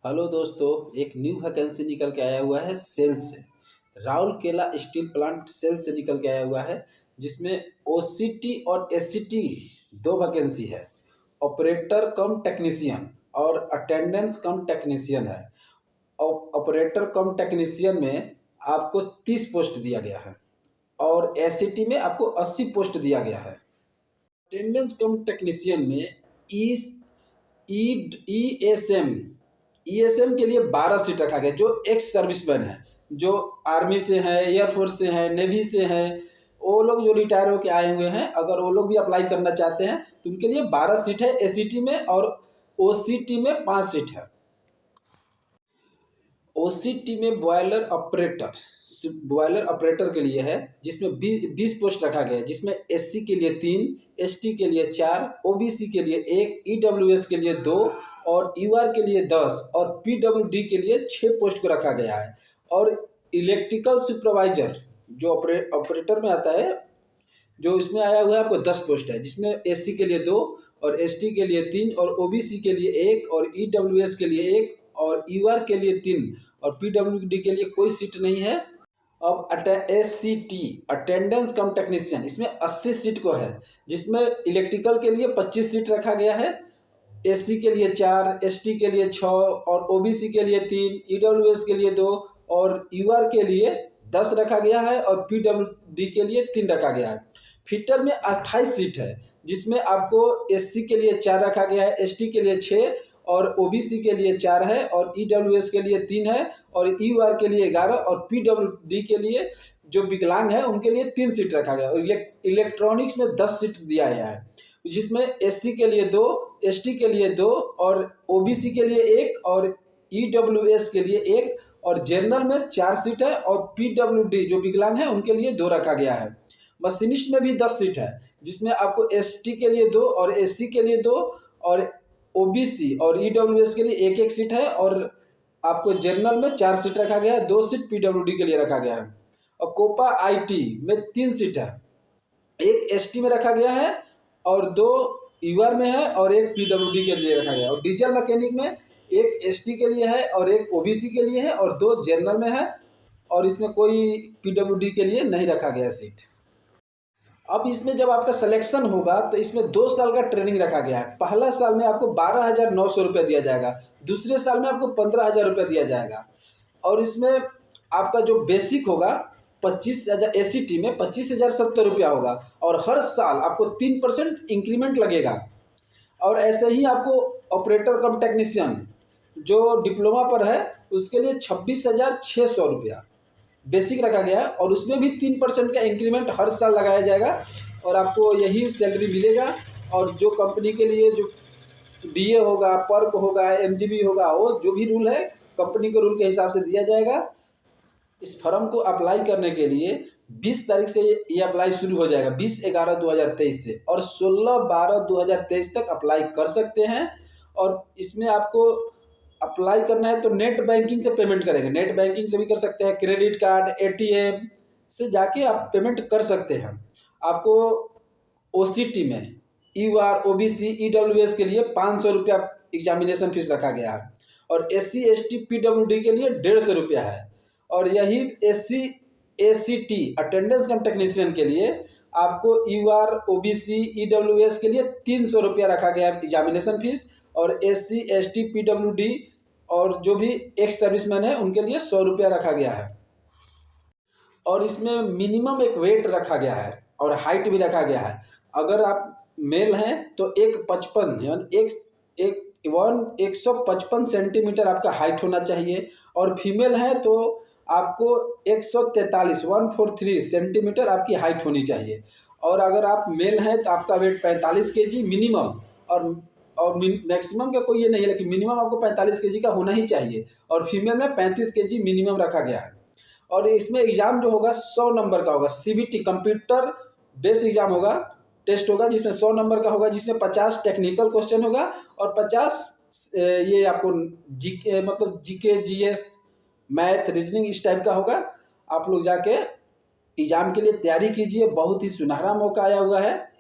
Hello दोस्तों, एक new vacancy निकल के आया हुआ है सेल से। राउरकेला स्टील प्लांट सेल से निकल के आया हुआ है, जिसमें ओसीटी और एससीटी दो वैकेंसी है। ऑपरेटर कम टेक्नीशियन और अटेंडेंस कम टेक्नीशियन है। ऑपरेटर कम टेक्नीशियन में आपको 30 पोस्ट दिया गया है और एससीटी में आपको 80 पोस्ट दिया गया है। अटेंडेंस कम टेक्नीशियन में ई ईएसएम ईएसएम के लिए 12 सीट रखा गया। जो एक्स सर्विसमैन है, जो आर्मी से है, एयरफोर्स से है, नेवी से है, वो लोग जो रिटायर होकर आए हुए हैं, अगर वो लोग भी अप्लाई करना चाहते हैं तो उनके लिए 12 सीट है एससीटी में, और ओसीटी में 5 सीट है। ओसीटी में बॉयलर ऑपरेटर के लिए है, जिसमें 20 पोस्ट रखा गया है, जिसमें एससी के लिए 3, एसटी के लिए 4, ओबीसी के लिए 1, ईडब्ल्यूएस के लिए 2 और यूआर के लिए 10 और पीडब्ल्यूडी के लिए 6 पोस्ट को रखा गया है। और इलेक्ट्रिकल सुपरवाइजर जो ऑपरेटर में आता है, जो इसमें आया हुआ है, आपको 10 पोस्ट है, जिसमें एससी के लिए 2 और एसटी के लिए 3 और ओबीसी के लिए 1 और ईडब्ल्यूएस के लिए 1 और यूआर के लिए 3 और पीडब्ल्यूडी के लिए कोई सीट नहीं है। अब एससीटी अटेंडेंस कम टेक्नीशियन, इसमें 80 सीट को है, जिसमें इलेक्ट्रिकल के लिए 25 सीट रखा गया है, एससी के लिए 4, एसटी के लिए 6 और ओबीसी के लिए 3, ईडब्ल्यूएस के लिए 2 और यूआर के लिए 10 रखा गया है और पीडब्ल्यूडी के लिए 3 रखा गया है। फिटर में 28 सीट है, जिसमें आपको एससी के लिए 4 रखा गया है, एसटी के लिए 6 और ओबीसी के लिए 4 है और ईडब्ल्यूएस के लिए 3 है और यूआर के लिए 11 और पीडब्ल्यूडी के लिए जो विकलांग है उनके लिए 3 सीट रखा गया। और इलेक्ट्रॉनिक्स में 10 सीट दिया गया है, जिसमें एससी के लिए 2, एसटी के लिए 2 और ओबीसी के लिए 1 और ईडब्ल्यूएस के लिए 1 और जनरल में 4 सीट है और पीडब्ल्यूडी जो विकलांग है उनके लिए 2 रखा गया है। मशीनिस्ट में भी 10 सीट है, जिसमें आपको एसटी के लिए 2 और एससी के लिए 2 और ओबीसी और ईडब्ल्यूएस के लिए 1-1 सीट है और आपको जनरल में 4 सीट रखा गया है, 2 सीट पीडब्ल्यूडी के लिए रखा गया है। और कोपा आईटी में 3 सीट है, 1 एसटी में रखा गया है और 2 यूआर में है और 1 पीडब्ल्यूडी के लिए रखा गया है। और डीजल मैकेनिक में 1 एसटी के लिए है और 1 ओबीसी के लिए है और 2 जनरल में है और इसमें कोई पीडब्ल्यूडी के लिए नहीं रखा गया सीट। अब इसमें जब आपका सिलेक्शन होगा तो इसमें 2 साल का ट्रेनिंग रखा गया है। पहला साल में आपको 12,900 रुपये दिया जाएगा, दूसरे साल में आपको 15,000 रुपये दिया जाएगा और इसमें आपका जो बेसिक होगा 25,000, एससीटी में 25,070 रुपया होगा और हर साल आपको 3% इंक्रीमेंट लगेगा। और ऐसे ही आपको ऑपरेटर कम टेक्नीशियन जो डिप्लोमा पर है उसके लिए 26,600 रुपया बेसिक रखा गया है और उसमें भी 3% का इंक्रीमेंट हर साल लगाया जाएगा और आपको यही सैलरी मिलेगा। और जो कंपनी के लिए जो डीए होगा, पर्क होगा, एमजीबी होगा, वो जो भी रूल है कंपनी के रूल के हिसाब से दिया जाएगा। इस फॉर्म को अप्लाई करने के लिए 20 तारीख से ये अप्लाई शुरू हो जाएगा, 20/11/2023 से, और 16/12/2023 तक अप्लाई कर सकते हैं। और इसमें आपको अप्लाई करना है तो नेट बैंकिंग से पेमेंट करेंगे, नेट बैंकिंग से भी कर सकते हैं, क्रेडिट कार्ड, एटीएम से जाके आप पेमेंट कर सकते हैं। आपको ओसीटी में यूआर, ओबीसी, ईडब्ल्यूएस के लिए 500 रुपया एग्जामिनेशन फीस रखा गया है और एससी, एसटी, पीडब्ल्यूडी के लिए 150 रुपया है। और यही एससी, एसीटी अटेंडेंस कम टेक्नीशियन के लिए आपको यूआर, ओबीसी, ईडब्ल्यूएस के लिए 300 रुपया रखा गया है एग्जामिनेशन फीस और एससी, एसटी, पीडब्ल्यूडी और जो भी एक्स सर्विसमैन है उनके लिए 100 रुपया रखा गया है। और इसमें मिनिमम एक वेट रखा गया है और हाइट भी रखा गया है। अगर आप मेल हैं तो 155 यानी 155 सेंटीमीटर आपका हाइट होना चाहिए और फीमेल है तो आपको 143 सेंटीमीटर आपकी हाइट होनी चाहिए। और अगर आप मेल हैं तो आपका वेट 45 केजी मिनिमम और मैक्सिमम का कोई ये नहीं है, लेकिन मिनिमम आपको 45 केजी का होना ही चाहिए और फीमेल में 35 केजी मिनिमम रखा गया है। और इसमें एग्ज़ाम जो होगा 100 नंबर का होगा, सीबीटी कंप्यूटर बेस्ड एग्जाम होगा, टेस्ट होगा, जिसमें 100 नंबर का होगा, जिसमें 50 टेक्निकल क्वेश्चन होगा और 50 ये आपको जीके मतलब जीके, जीएस, मैथ, रीजनिंग इस टाइप का होगा। आप लोग जाके एग्ज़ाम के लिए तैयारी कीजिए, बहुत ही सुनहरा मौका आया हुआ है।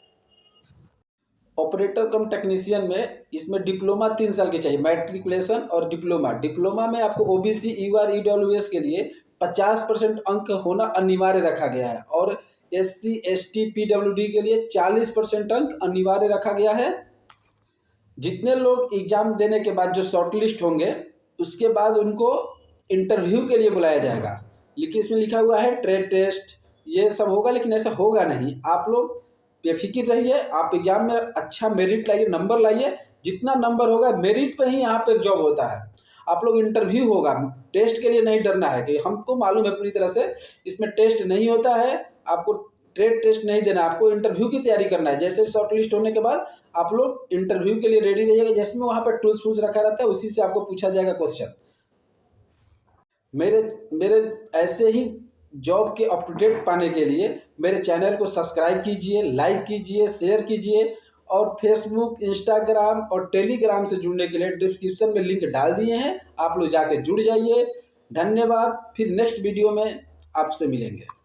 ऑपरेटर कम टेक्नीशियन में इसमें डिप्लोमा 3 साल की चाहिए, मैट्रिकुलेशन और डिप्लोमा। डिप्लोमा में आपको ओबीसी, ईआर, ईडब्ल्यूएस के लिए 50% अंक होना अनिवार्य रखा गया है और एससी, एसटी, पीडब्ल्यूडी के लिए 40% अंक अनिवार्य रखा गया है। जितने लोग एग्जाम देने के बाद जो शॉर्टलिस्ट होंगे उसके बाद उनको इंटरव्यू के लिए बुलाया जाएगा। लेकिन इसमें लिखा हुआ है ट्रेड टेस्ट ये सब होगा, लेकिन ऐसा होगा नहीं। आप लोग बेफिक्र रहिए, आप एग्जाम में अच्छा मेरिट लाइए, नंबर लाइए। जितना नंबर होगा मेरिट पे ही यहाँ पे जॉब होता है। आप लोग इंटरव्यू होगा, टेस्ट के लिए नहीं डरना है कि हमको मालूम है पूरी तरह से इसमें टेस्ट नहीं होता है। आपको ट्रेड टेस्ट नहीं देना, आपको इंटरव्यू की तैयारी करना है। जैसे शॉर्ट लिस्ट होने के बाद आप लोग इंटरव्यू के लिए रेडी रहिएगा, जिसमें वहाँ पर टूल्स फूल्स रखा रहता है, उसी से आपको पूछा जाएगा क्वेश्चन। मेरे ऐसे ही जॉब के अप टू डेट पाने के लिए मेरे चैनल को सब्सक्राइब कीजिए, लाइक कीजिए, शेयर कीजिए और फेसबुक, इंस्टाग्राम और टेलीग्राम से जुड़ने के लिए डिस्क्रिप्शन में लिंक डाल दिए हैं, आप लोग जाके जुड़ जाइए। धन्यवाद। फिर नेक्स्ट वीडियो में आपसे मिलेंगे।